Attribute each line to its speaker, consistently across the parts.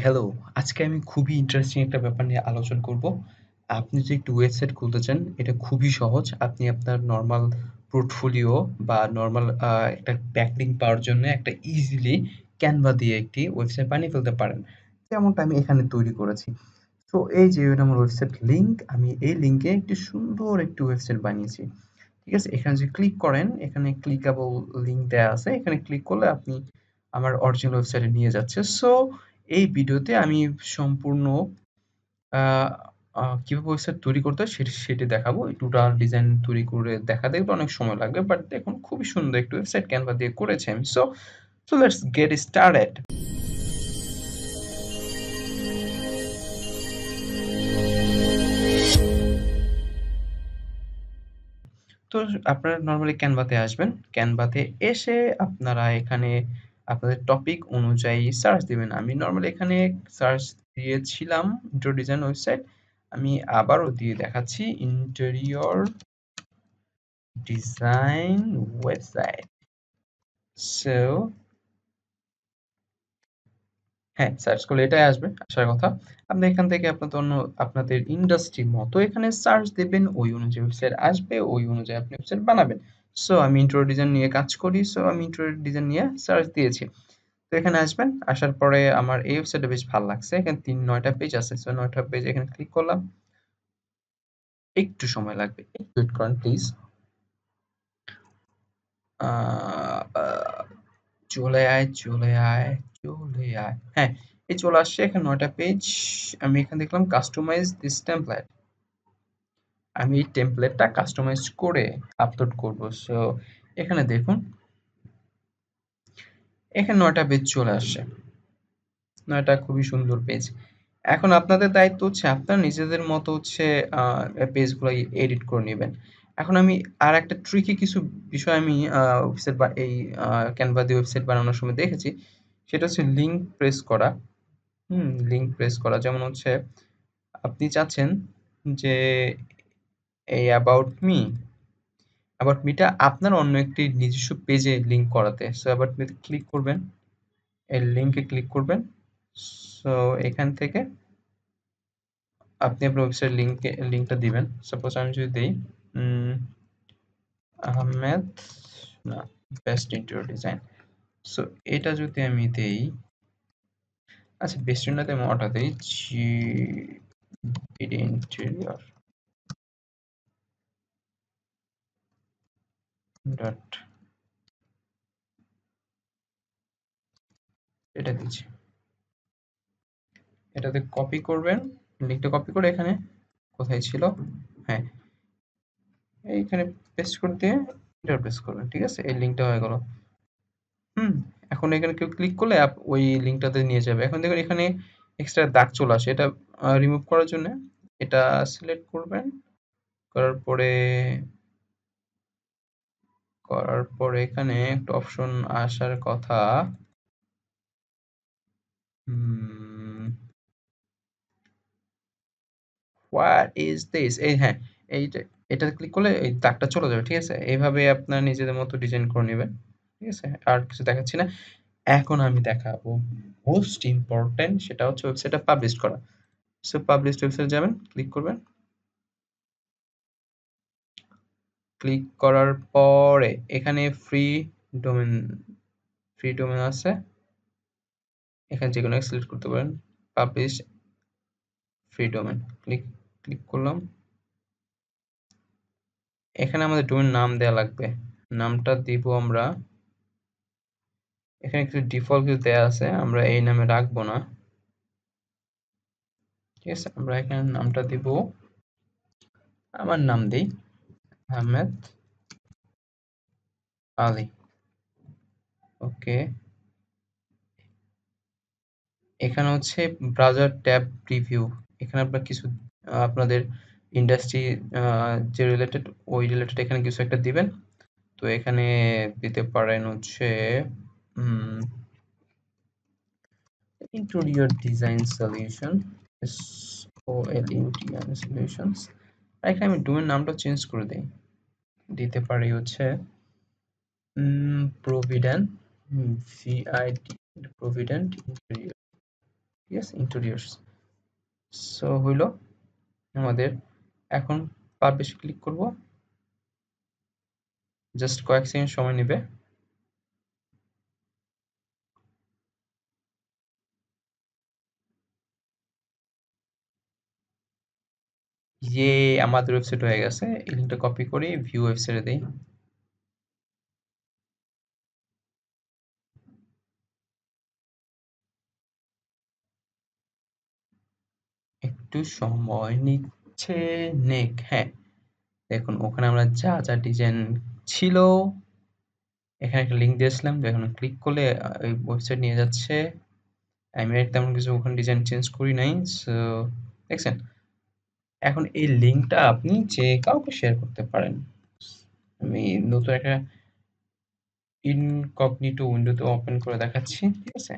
Speaker 1: Hello. আজকে আমি খুবই ইন্টারেস্টিং একটা ব্যাপার নিয়ে আলোচনা করব। আপনি যদি একটু ওয়েবসাইট খুলতে চান, এটা খুবই সহজ। আপনি আপনার নরমাল পোর্টফোলিও বা নরমাল একটা ব্যাকলিংক পাওয়ার জন্য একটা ইজিলি Canva দিয়ে একটি ওয়েবসাইট বানিয়ে ফেলতে পারেন। যেমনটা আমি এখানে তৈরি করেছি। তো এই যে এটা আমার ওয়েবসাইট লিংক, আমি এই লিংকে একটি সুন্দর একটি ওয়েবসাইট বানিয়েছি। ঠিক আছে? এখানে যদি ক্লিক করেন, এখানে ক্লিকেবল লিংক দেয়া আছে। এখানে ক্লিক করলে আপনি আমার অরিজিনাল ওয়েবসাইটে নিয়ে যাচ্ছে। সো এই ভিডিওতে আমি সম্পূর্ণ আ আ কিভাবে ওয়েবসাইট তৈরি করতে হয় সেটি দেখাবো। এই টোটাল ডিজাইন তৈরি করে দেখাতে গেলে অনেক সময় লাগবে। বাট দেখুন খুবই সুন্দর একটি ওয়েবসাইট Canva দিয়ে করেছি আমি। So let's get started. তো আপনারা নরমালি Canva তে আসবেন। Canva তে এসে আপনারা এখানে আপনাদের টপিক অনুযায়ী সার্চ দিবেন। আমি নরমালি এখানে সার্চ দিয়েছিলাম ইন্টেরিয়র ডিজাইন ওয়েবসাইট। আমি আবারও দিয়ে দেখাচ্ছি ইন্টেরিয়র ডিজাইন ওয়েবসাইট। সো হ্যাঁ, সার্চ করলে এটাই আসবে, আসার কথা। আপনি এখান থেকে আপনাদের ইন্ডাস্ট্রি মতো এখানে সার্চ দিবেন, ওই অনুযায়ী ওয়েবসাইট আসবে, ওই অনুযায়ী আপনি ওয়েবসাইট বানাবেন। সো আমি ইন্টেরিয়র ডিজাইন নিয়ে কাজ করি, সো আমি ইন্টেরিয়র ডিজাইন নিয়ে সার্চ দিয়েছি। তো এখানে আসবেন, আসার পরে আমার এই ওয়েবসাইটটা বেশ ভালো লাগছে। এখানে ৯টা পেজ আছে। সো ৯টা পেজ এখানে ক্লিক করলাম। একটু সময় লাগবে। একটু ওয়েট করেন প্লিজ। আ আ চলে আয়, চলে আয়, চলে আয়। হ্যাঁ, এই চলে আসছে এখানে ৯টা পেজ। আমি এখানে দেখলাম কাস্টমাইজ দিস টেমপ্লেট। আমি এই টেমপ্লেটটা কাস্টমাইজ করে আপলোড করব। সো এখানে দেখুন, এখানে ৯টা পেজ চলে আসছে। ৯টা খুবই সুন্দর পেজ। এখন আপনাদের দায়িত্ব হচ্ছে আপনার নিজেদের মতো হচ্ছে পেজগুলো এডিট করে নিবেন। এখন আমি আরেকটা ট্রিকি কিছু বিষয় আমি ওয়েবসাইট বা এই Canva দিয়ে ওয়েবসাইট বানানোর সময় দেখেছি। সেটা হচ্ছে লিঙ্ক প্রেস করা। লিঙ্ক প্রেস করা। যেমন হচ্ছে আপনি চাচ্ছেন যে এই অ্যাবাউট মি টা আপনার অন্য একটি নিজস্ব পেজে লিঙ্ক করাতে। সো অ্যাবাউট মি তে ক্লিক করবেন। এই লিঙ্কে ক্লিক করবেন। সো এখান থেকে আপনি আপনার ওয়েবসাইট লিঙ্কটা দিবেন। সাপোজ আমি যদি দেই উম আহমেদ না বেস্ট ইন্টেরিয়র ডিজাইন। সো এটা যদি আমি দেই, আচ্ছা বেস্ট ইন্টেরিয়র আমি ওটা দেই ইন্টেরিয়র ডট এটা দিচ্ছি। এটাতে কপি করবেন, লিঙ্কটা কপি করে এখানে কোথায় ছিল? হ্যাঁ, এইখানে পেস্ট করে দিয়ে এন্টার প্রেস করবেন। ঠিক আছে? এই লিঙ্কটা হয়ে গেল। হুম? এখন এখানে কেউ ক্লিক করলে ওই লিঙ্কটাতে নিয়ে যাবে। এখন দেখুন এখানে এক্সট্রা দাগ চলে আসে। এটা রিমুভ করার জন্য এটা সিলেক্ট করবেন। করার পরে এখানে একটা অপশন আসার কথা। হুম, হোয়াট ইজ দিস? এই হ্যাঁ, এইটা এটাতে ক্লিক করলে এই দাগটা চলে যাবে। ঠিক আছে? এইভাবে আপনার নিজেদের মতো ডিজাইন করে নিবেন। ঠিক আছে? আর কিছু দেখাচ্ছি না। এখন আমি দেখাবো মোস্ট ইম্পোর্টেন্ট, সেটা হচ্ছে ওয়েবসাইটটা পাবলিশ করা। সো পাবলিশড ওয়েবসাইটে যাবেন, ক্লিক করবেন। ক্লিক করার পরে এখানে ডোমেন ফ্রি ডোমেন আছে। এখানে যেকোনো একটা সিলেক্ট করতে পারেন। Publish free domain. ক্লিক করলাম। এখানে আমাদের ডোমেন নাম দেয়া লাগবে। নামটা দিব আমরা, এখানে কিছু ডিফল্ট কিছু দেয়া আছে, আমরা এই নামে রাখবো না। ঠিক আছে? আমরা এখানে নামটা দিব, আমার নাম দেই আহমেদ আলী। ওকে। এখানে হচ্ছে ব্রাউজার ট্যাব প্রিভিউ। এখানে আপনার কিছু আপনাদের ইন্ডাস্ট্রি যে রিলেটেড, ওই রিলেটেড এখানে কিছু একটা দিবেন। তো এখানে দিতে পারেন হচ্ছে interior design solution, SOLUTN solutions. এখানে আমি ডোমেন নামটা চেঞ্জ করে দিই, দিতে পারি হচ্ছে প্রভিডেন্ট, VID প্রভিডেন্ট ইন্টেরিয়র। ঠিক আছে? introduce সো হইল আমাদের। এখন পাবলিশ ক্লিক করব। জাস্ট কয়েক সেকেন্ড সময় নেবে। ইয়ে, আমাদের ওয়েবসাইট হয়ে গেছে। এই লিঙ্কটা কপি করি, ভিউ ওয়েবসাইটে দেই। একটু সময় নিচ্ছে, নেক। হ্যাঁ, দেখুন ওখানে আমরা যা যা ডিজাইন ছিল, এখানে একটা লিঙ্ক দিয়েছিলাম, দেখুন ক্লিক করলে ওই ওয়েবসাইট নিয়ে যাচ্ছে। আমি আর তেমন কিছু ওখানে ডিজাইন চেঞ্জ করি নাই। সো দেখছেন, এখন এই লিঙ্কটা আপনি যে কাউকে শেয়ার করতে পারেন। আমি নতুন একটা ইনকগনিটো উইন্ডোতে ওপেন করে দেখাচ্ছি, ঠিক আছে?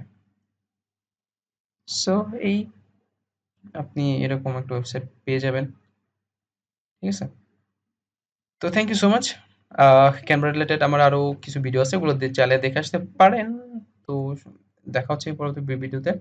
Speaker 1: সো এই আপনি এরকম একটা ওয়েবসাইট পেয়ে যাবেন, ঠিক আছে? তো thank you so much. Canva related আমার আরো কিছু ভিডিও আছে, ওগুলো চাইলে দেখে আসতে পারেন। তো দেখা হচ্ছে পরবর্তী ভিডিওতে।